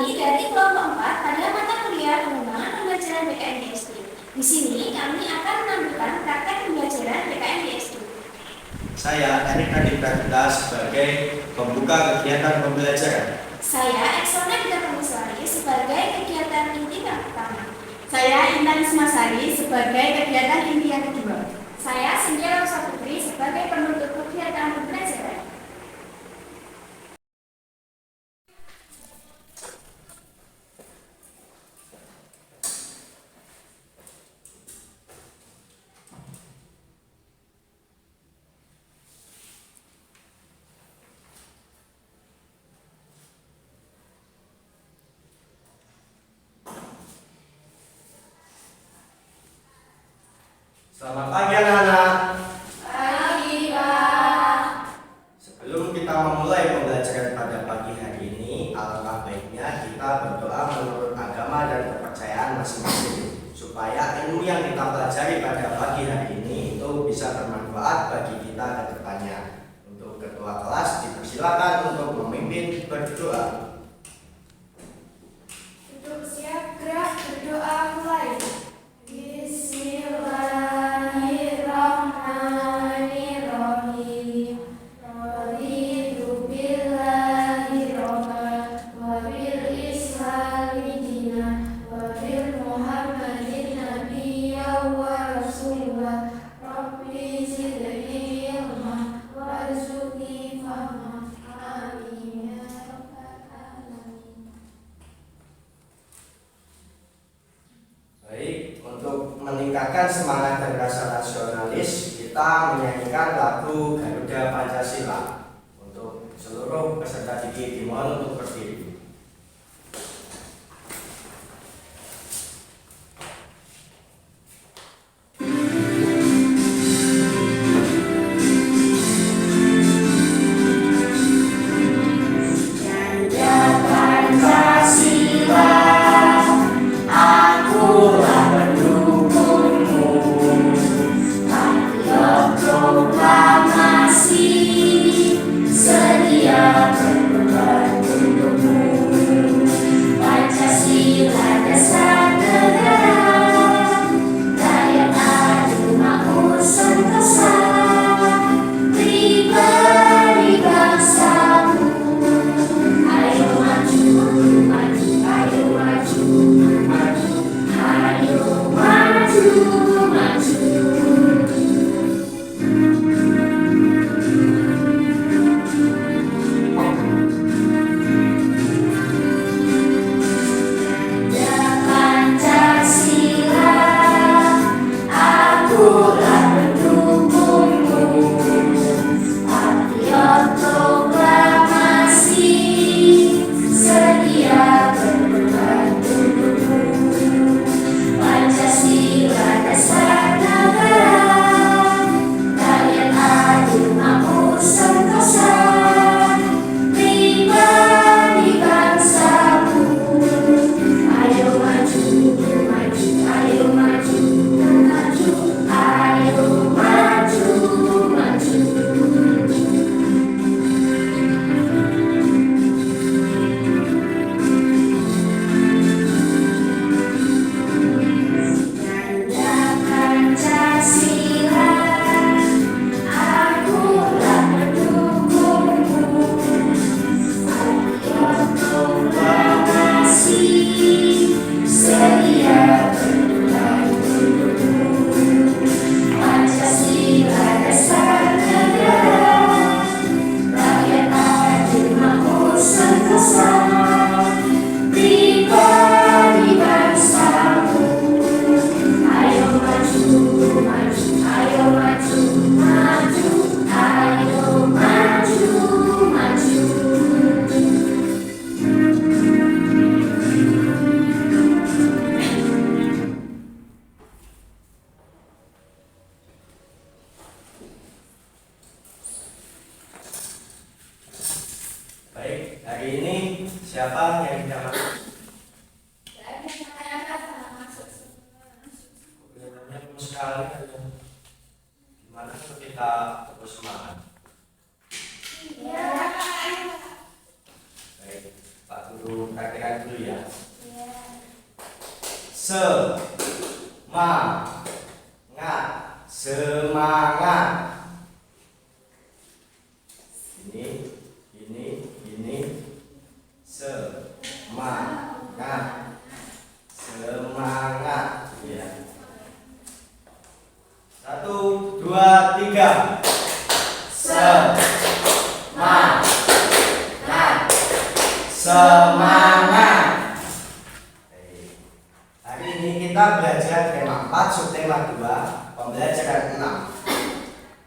kami dari kelompok 4 pada mata kuliah pengembangan pembelajaran BKN di SD. Di sini kami akan menampilkan praktek pembelajaran BKN di SD. Saya Erik Adi Praduta sebagai pembuka kegiatan pembelajaran. Saya Eksona Dita Permusari sebagai kegiatan inti yang pertama. Saya Intan Ismasari sebagai kegiatan inti yang kedua. Saya Cynthia Rosa Putri sebagai penutup kegiatan pembelajaran. Selamat pagi anak-anak. Pagi, Pak. Sebelum kita memulai pembelajaran pada pagi hari ini, alangkah baiknya kita berdoa menurut agama dan kepercayaan masing-masing, supaya ilmu yang kita pelajari pada pagi hari ini itu bisa bermanfaat bagi kita ke depannya. Untuk ketua kelas dipersilakan untuk memimpin berdoa. Duduk siap, gerak, berdoa mulai. Bismillahirrahmanirrahim. Raditu billahi robban wa bil islami dinan wa bil muhammadin nabiyyan wa rasulah. Rabbi zidni ilma warzuqni fahma. Amin ya rabbal alamin. Baik, untuk meningkatkan semangat dan rasa nasionalis, kita menyanyikan lagu Garuda Pancasila. Untuk seluruh peserta didik dimohon untuk berdiri. Baik, hari ini siapa yang tidak masuk? Kelihatannya penuh sekali. Gimana kalau kita terus semangat? Iya. Baik, Pak Guru Aku praktekkan dulu ya. Iya. Semangat. Ini. Semangat. Ya. 1, 2, 3. Semangat. Hari ini kita belajar tema 4, subtema 2, pembelajaran 6.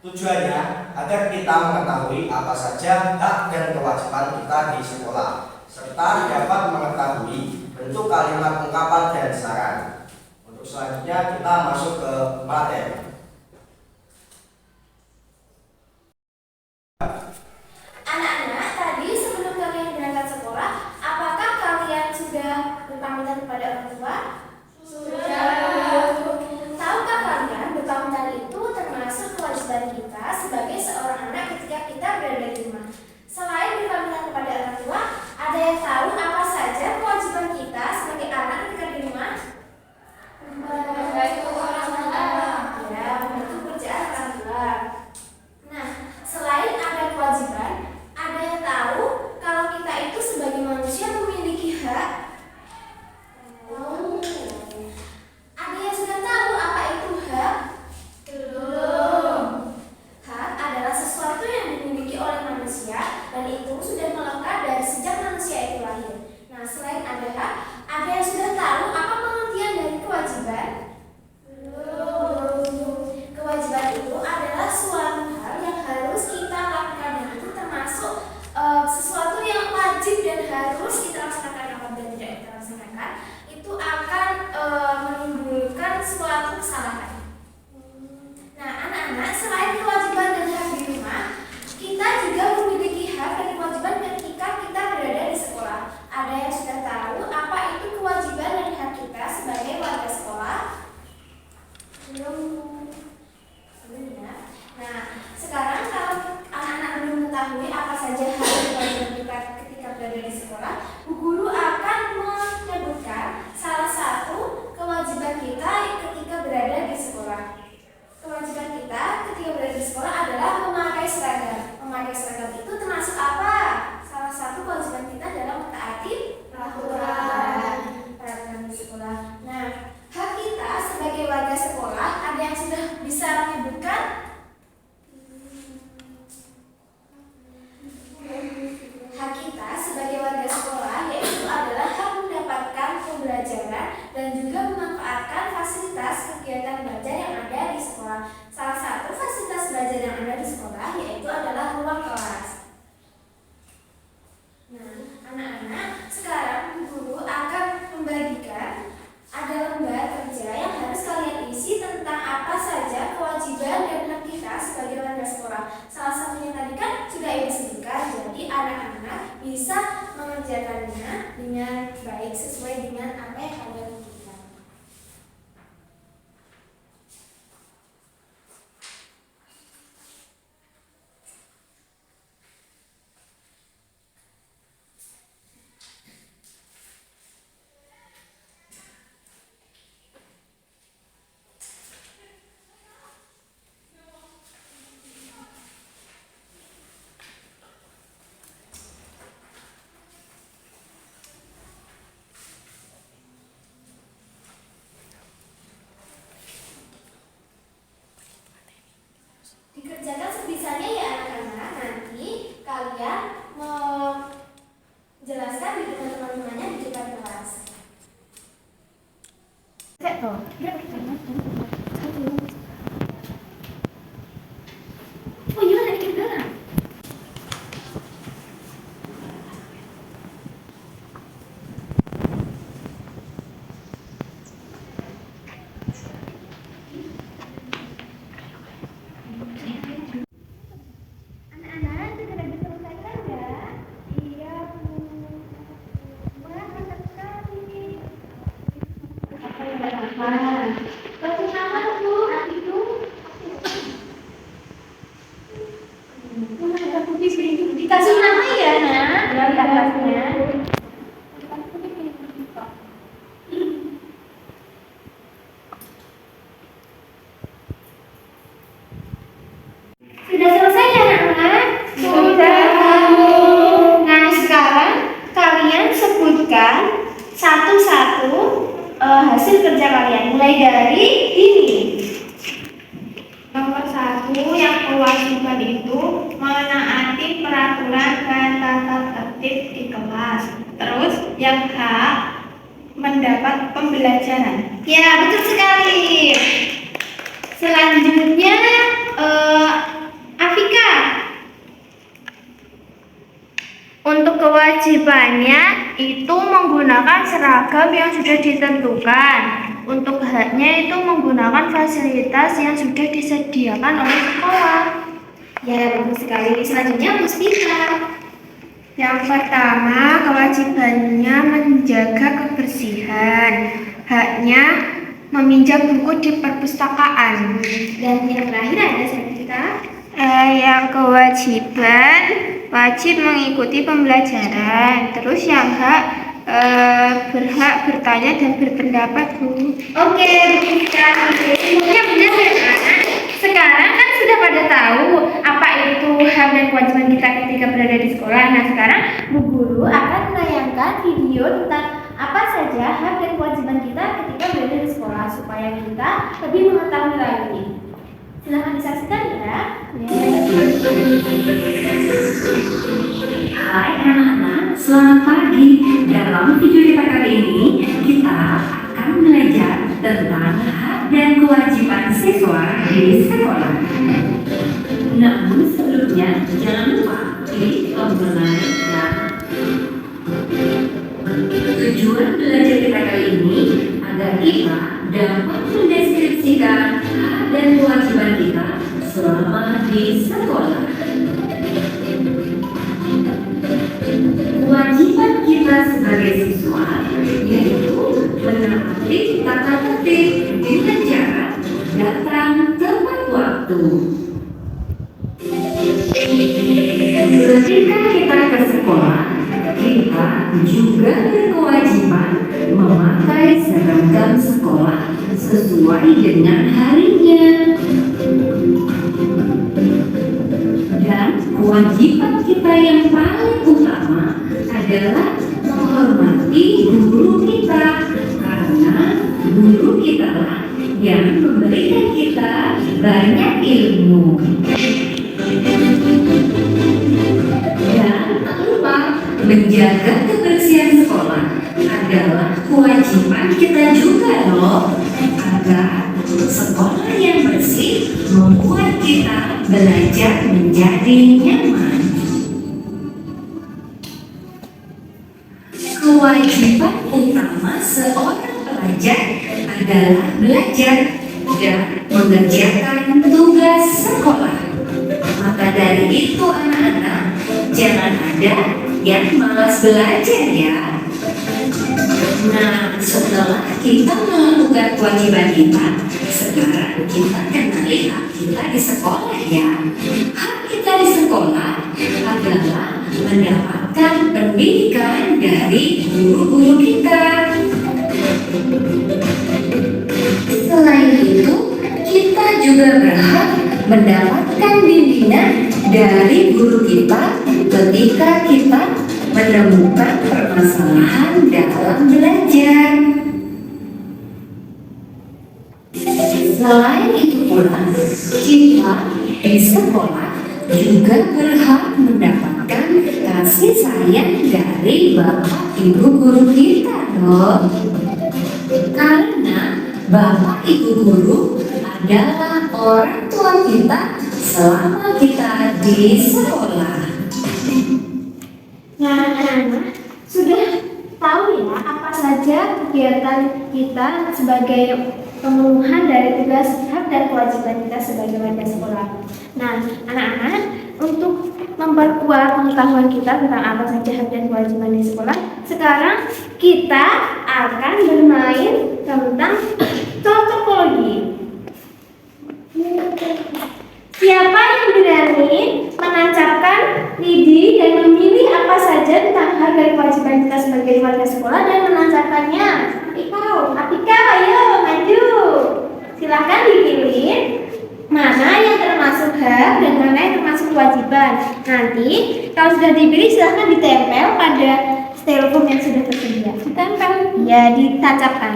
Tujuannya agar kita mengetahui apa saja hak dan kewajiban kita di sekolah, serta dapat mengetahui bentuk kalimat ungkapan dan saran. Untuk selanjutnya kita masuk ke materi. Anak-anak, tadi sebelum kalian berangkat sekolah, apakah kalian sudah berpamitan kepada orang tua? Sudah. Tahukah kalian berpamitan itu termasuk kewajiban kita sebagai seorang anak ketika kita berada di rumah? Selain berpamitan kepada orang tua, ada yang tahu apa saja kewajiban kita sebagai anak ketika di rumah? Membantu orang tua. Ya, membantu pekerjaan orang tua. Nah, selain ada kewajiban, ada yang tahu kalau kita itu sebagai manusia memiliki hak? Ada yang sudah tahu apa itu hak? Belum. Hak adalah sesuatu yang dimiliki oleh manusia dan itu sudah melekat dari sejak manusia itu lahir. Nah, selain ada hak, ada yang sudah tahu apa pengertian dari kewajiban? Belum. Kewajiban itu adalah suatu hal yang harus kita lakukan dan itu termasuk sesuatu yang wajib dan harus kita laksanakan. Apabila tidak kita laksanakan, itu akan menimbulkan suatu kesalahan. Nah, anak-anak, selain kewajiban dan hak di rumah, kita juga memiliki hak dan kewajiban ketika kita berada di sekolah. Ada yang sudah tahu apa itu kewajiban dan hak kita sebagai warga sekolah? Belum. Ya. Nah, sekarang kalau anak-anak belum mengetahui apa saja hak dan kewajiban kita ketika berada di sekolah, Bu Guru akan menyebutkan salah satu kewajiban kita ketika berada di sekolah. Kewajiban kita ketika berada di sekolah adalah memakai seragam. Memakai seragam itu termasuk apa? Salah satu kewajiban kita dalam mentaati peraturan di sekolah. Nah, hak kita sebagai warga sekolah, ada yang sudah bisa menyebutkan? Hak kita sebagai warga sekolah yaitu adalah hak mendapatkan pembelajaran dan juga memanfaatkan fasilitas kegiatan belajar yang ada di sekolah. Salah satu fasilitas belajar yang ada di sekolah yaitu adalah ruang kelas. Nah, anak-anak, sekarang Bu Guru akan membagikan ada lembar kerja yang harus kalian isi tentang apa saja kewajiban dan hak kita sebagai warga sekolah. Salah satunya tadi kan sudah Ibu sebutkan, jadi anak-anak bisa mengerjakannya dengan baik sesuai dengan apa yang kalian inginkan. Dikerjakan sebisanya ya anak-anak. Nanti kalian menjelaskan di depan teman-temannya di depan kelas. Oh iya, ada kedengaran. Anak-anak, segera diselesaikan ya. Iya, Bu. Wah, mantap sekali. Apa yang berapa? Kasih nama, Bu. Itu. Dikasih nama ya, Nak. Ya, kasihnya. dari ini. Nomor 1, yang kewajiban itu menaati peraturan dan tata tertib di kelas. Terus yang H, mendapat pembelajaran. Ya, betul sekali. Selanjutnya Afika. Untuk kewajibannya itu menggunakan seragam yang sudah ditentukan. Untuk haknya itu menggunakan fasilitas yang sudah disediakan oleh sekolah. Ya, betul sekali. Selanjutnya Puspita. Yang pertama, kewajibannya menjaga kebersihan. Haknya meminjam buku di perpustakaan. Dan yang terakhir ada sertifikat. Yang kewajiban wajib mengikuti pembelajaran. Terus yang hak berhak bertanya dan berpendapat, Bu. Oke, betul sekali. Semuanya benar ya, anak. Sekarang kan sudah pada tahu apa itu hak dan kewajiban kita ketika berada di sekolah. Nah, sekarang Bu Guru akan menayangkan video tentang apa saja hak dan kewajiban kita ketika berada di sekolah supaya kita lebih mengetahui lagi. Silahkan disaksikan ya. Hai anak-anak, selamat pagi. Dalam video kita kali ini, kita akan belajar tentang hak dan kewajiban siswa di sekolah. Namun sebelumnya, jangan lupa klik tombol like dan tujuan belajar kita kali ini agar kita dapat mendeskripsikan hak dan kewajiban kita selama di sekolah. Kewajiban kita sebagai siswa yaitu menaati tata tertib dengan cara datang tepat waktu. Ketika kita ke sekolah, kita juga berkewajiban memakai seragam sekolah sesuai dengan harinya. Dan kewajiban kita yang paling utama adalah menghormati guru kita, karena guru kita lah yang memberikan kita banyak ilmu. Dan tak lupa menjaga kebersihan sekolah adalah kewajiban kita juga loh, agar sekolah yang bersih membuat kita belajar menjadi nyaman. Kewajiban utama seorang pelajar adalah belajar dan mengerjakan tugas sekolah. Maka dari itu anak-anak, jangan ada yang malas belajar ya. Nah, setelah kita melakukan kewajiban kita, sekarang kita kenali hak kita di sekolah ya. Hak kita di sekolah adalah mendapatkan pendidikan dari guru-guru kita. Selain itu, kita juga berhak mendapatkan bimbingan dari guru kita ketika kita menemukan permasalahan dalam belajar. Selain itu pula, kita di sekolah juga berhak mendapatkan kasih sayang dari bapak ibu guru kita loh. Karena bapak ibu guru adalah orang tua kita selama kita di sekolah. Nah, anak-anak sudah tahu ya apa saja kegiatan kita sebagai pemenuhan dari tugas hak dan kewajiban kita sebagai warga sekolah. Nah, anak-anak, untuk memperkuat pengetahuan kita tentang apa saja hak dan kewajiban di sekolah, sekarang kita akan bermain tentang cocokologi. Siapa yang berani menancapkan lidi dan memilih apa saja tentang hak dan kewajiban kita sebagai warga sekolah dan menancapkannya? Atika, ayo maju. Silahkan dipilih mana yang termasuk hak dan mana yang termasuk kewajiban. Nanti kalau sudah dipilih silahkan ditempel pada styrofoam yang sudah tersedia. Ditempel, ya ditancapkan.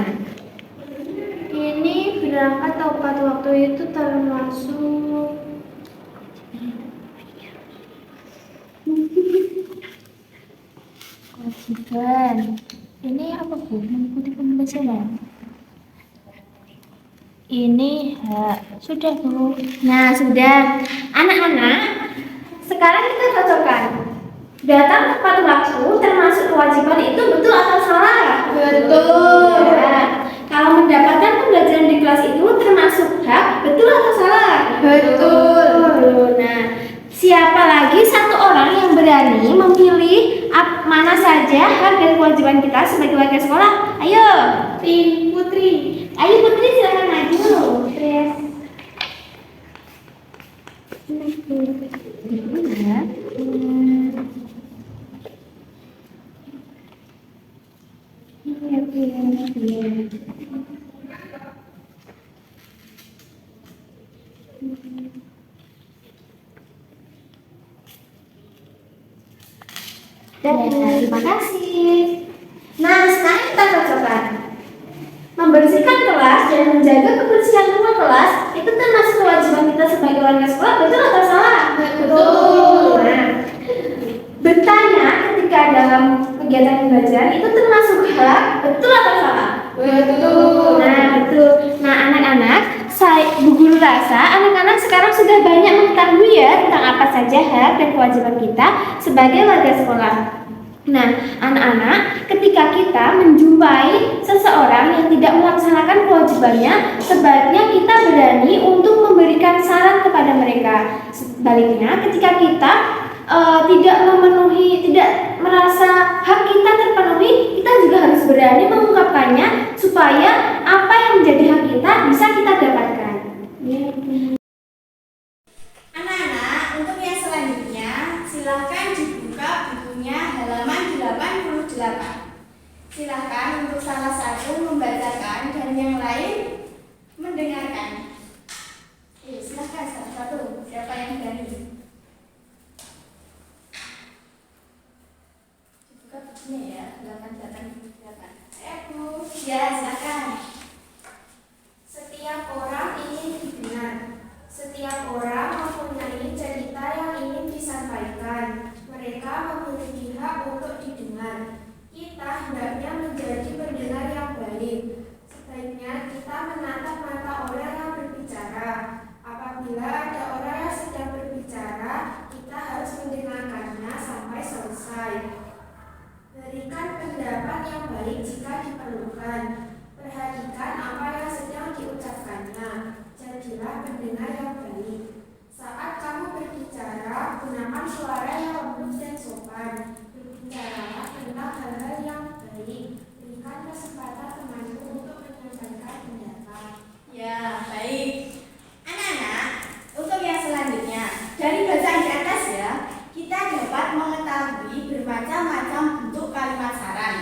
Ini berangkat tepat waktu itu termasuk kewajiban. Ini apa Bu? Mengikuti pembelajaran. Ini hak. Sudah Bu. Nah sudah. Anak-anak, sekarang kita cocokkan. Datang tepat waktu termasuk kewajiban itu betul atau salah? Betul. Nah, kalau mendapatkan pembelajaran di kelas itu termasuk hak, betul atau salah? Betul. Nah, siapa lagi satu orang yang berani memilih mana saja hak dan kewajiban kita sebagai warga sekolah? Ayo, Putri. Ayo Putri, silakan maju. Terima kasih. Nah, sekarang kita cocokkan. Membersihkan kelas dan menjaga kebersihan rumah kelas itu termasuk kewajiban kita sebagai warga sekolah, betul atau salah? Betul. Nah, bertanya ketika dalam kegiatan pembelajaran itu termasuk hak, betul atau salah? Betul. Nah, betul. Nah, anak-anak, Bu Guru rasa anak-anak sekarang sudah banyak mengetahui ya tentang apa saja hak dan kewajiban kita sebagai warga sekolah. Nah, anak-anak, ketika kita menjumpai seseorang yang tidak melaksanakan kewajibannya, sebaiknya kita berani untuk memberikan saran kepada mereka. Sebaliknya, ketika kita tidak merasa hak kita terpenuhi, kita juga harus berani mengungkapkannya supaya apa yang menjadi hak kita bisa kita dapatkan. Anak-anak, untuk yang selanjutnya, silakan dibuka bukunya halaman 88. Silakan untuk salah satu membacakan dan yang lain mendengarkan. Silakan satu-satu. Siapa yang berani? Dibuka bukunya ya, halaman 88. Bu. Ya, silakan. Setiap orang ingin didengar. Setiap orang mempunyai cerita yang ingin disampaikan. Mereka memiliki hak untuk didengar. Kita hendaknya menjadi pendengar yang baik. Sebaiknya kita menatap mata orang yang berbicara. Apabila ada orang yang sedang berbicara, kita harus mendengarkannya sampai selesai. Berikan pendapat yang baik jika diperlukan. Perhatikan apa yang sedang diucapkannya. Jadilah pendengar yang baik. Saat kamu berbicara, gunakan suara yang lembut dan sopan. Berbicaralah tentang hal-hal yang baik. Berikan kesempatan temanmu untuk menyampaikan pendapat. Ya, baik. Anak-anak, untuk yang selanjutnya, dari bacaan di atas ya, kita dapat mengetahui bermacam-macam bentuk kalimat saran.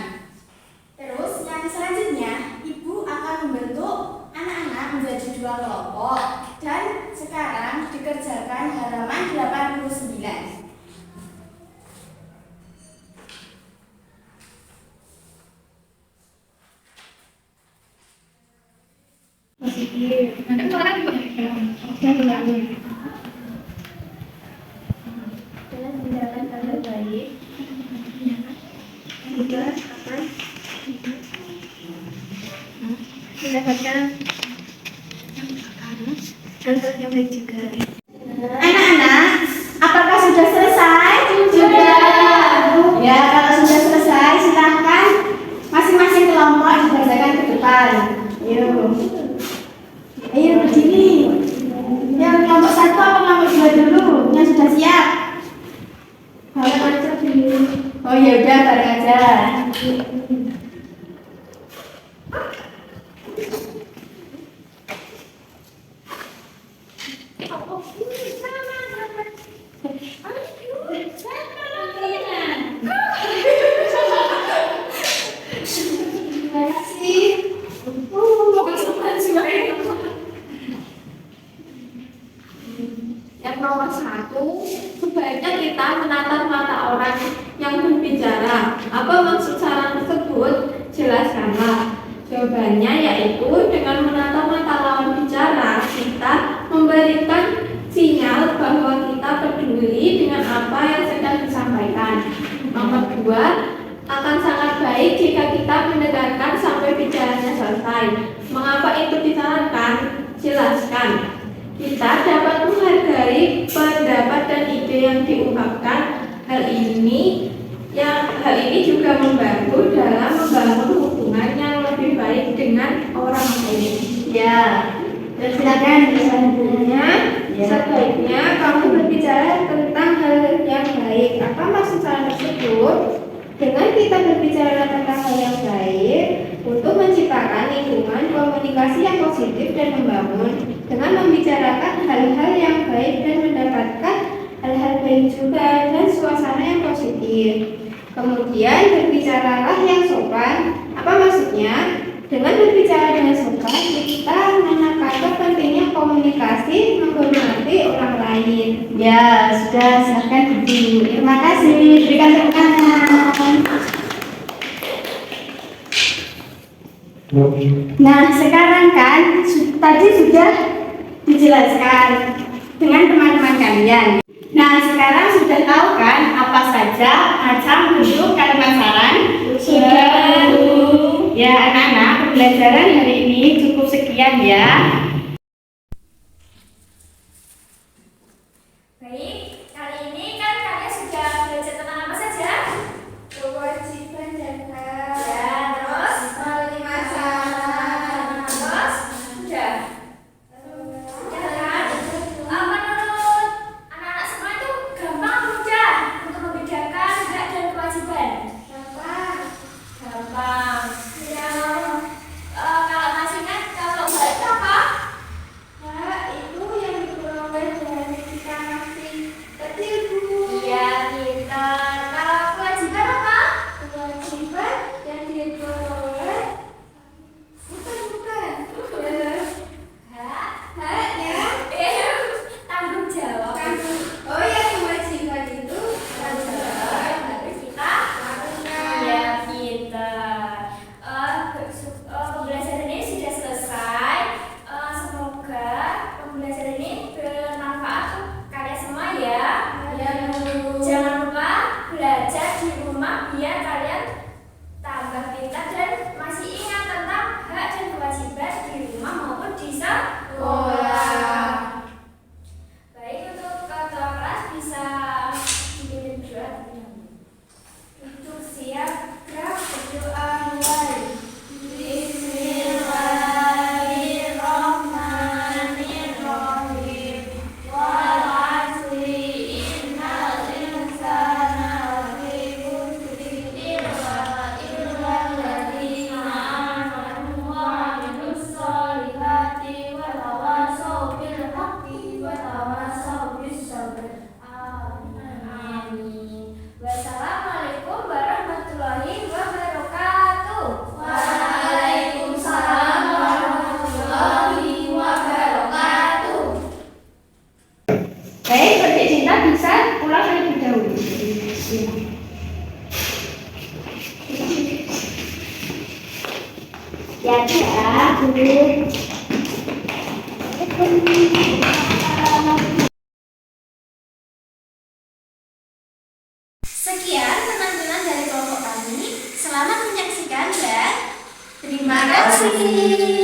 Terus yang selanjutnya, Ibu akan membentuk anak-anak menjadi 2 kelompok dan sekarang dikerjakan halaman 89. Jalan dengan baik. Mendapatkan contoh yang baik juga. Anak-anak, apakah sudah selesai? Sudah. Ya, kalau sudah selesai, silakan masing-masing kelompok dibacakan ke depan. Ayo berdiri. Yang kelompok 1 apa kelompok 2 dulu? Yang sudah siap? Bareng aja dulu. Oh ya udah, bareng aja. Yang nomor 1, sebaiknya kita menatap mata orang yang berbicara. Apa maksud saran tersebut? Jelaskanlah. Jawabannya yaitu dengan menatap mata lawan memberikan sinyal bahwa kita peduli dengan apa yang sedang disampaikan. Nomor 2, akan sangat baik jika kita mendengarkan sampai bicaranya selesai. Mengapa itu disarankan? Jelaskan. Kita dapat menghargai pendapat dan ide yang diungkapkan. Hal ini juga membantu dalam membangun hubungan yang lebih baik dengan orang lain. Ya, dan silakan selanjutnya. Sebaiknya kamu berbicara tentang hal yang baik. Apa maksud saya tersebut? Dengan kita berbicara tentang hal yang baik untuk menciptakan lingkungan komunikasi yang positif dan membangun. Dengan membicarakan hal-hal yang baik dan mendapatkan hal-hal baik juga dan suasana yang positif. Kemudian berbicaralah yang sopan. Apa maksudnya? Dengan berbicara dengan sopan, kita menekankan pentingnya komunikasi, menghormati orang lain. Ya, sudah, silakan Ibu. Terima kasih. Berikan tepuk tangan. Nah, sekarang kan tadi sudah dijelaskan dengan teman-teman kalian. Nah, sekarang sudah tahu kan apa saja macam bentuk kalimat saran? Sudah. Ya, anak-anak, pembelajaran hari ini cukup sekian ya. Baik, kali ini kan kalian sudah belajar tentang apa saja? Kewajiban dan hak. Ya, terus menerima saran. Terus sudah. Sudah kan? Menurut anak-anak semua itu gampang atau mudah untuk membedakan hak dan kewajiban? Gampang. Ya. Kalau masih ingat, kalau hak itu apa? Hak itu yang diperoleh dari kita masih kecil, Bu. Iya, pintar. Kalau kewajiban apa? Kewajiban yang diperoleh bukan. Hak ya. Tanggung jawab. Oh ya, kewajiban itu tanggung jawab yang harus kita lakukan. Iya, pintar. Pembelajaran ini sudah selesai. Semoga pembelajaran ini bermanfaat untuk kalian semua ya. Jangan lupa belajar di rumah biar kalian tambah pintar dan masih ingat tentang hak dan kewajiban di rumah maupun di sekolah. Baik, untuk ketua kelas bisa dipimpin berdoa. Untuk siap, gerak, berdoa mulai. Bismillahirrahmanirrahim. Wal 'asri innal insana lafi khusr illa alladziina aamanu wa 'amilus sholihati wa tawassaw bil haqqi wa tawassaw bis sabr. Amin. Wassalamualaikum warahmatullahi wabarakatuh. Waalaikumsalam warahmatullahi wabarakatuh. Baik, Adik Cinta bisa pulang terlebih dahulu. Ya, Bu. Sekian penampilan dari kelompok kami. Selamat menyaksikan dan terima kasih.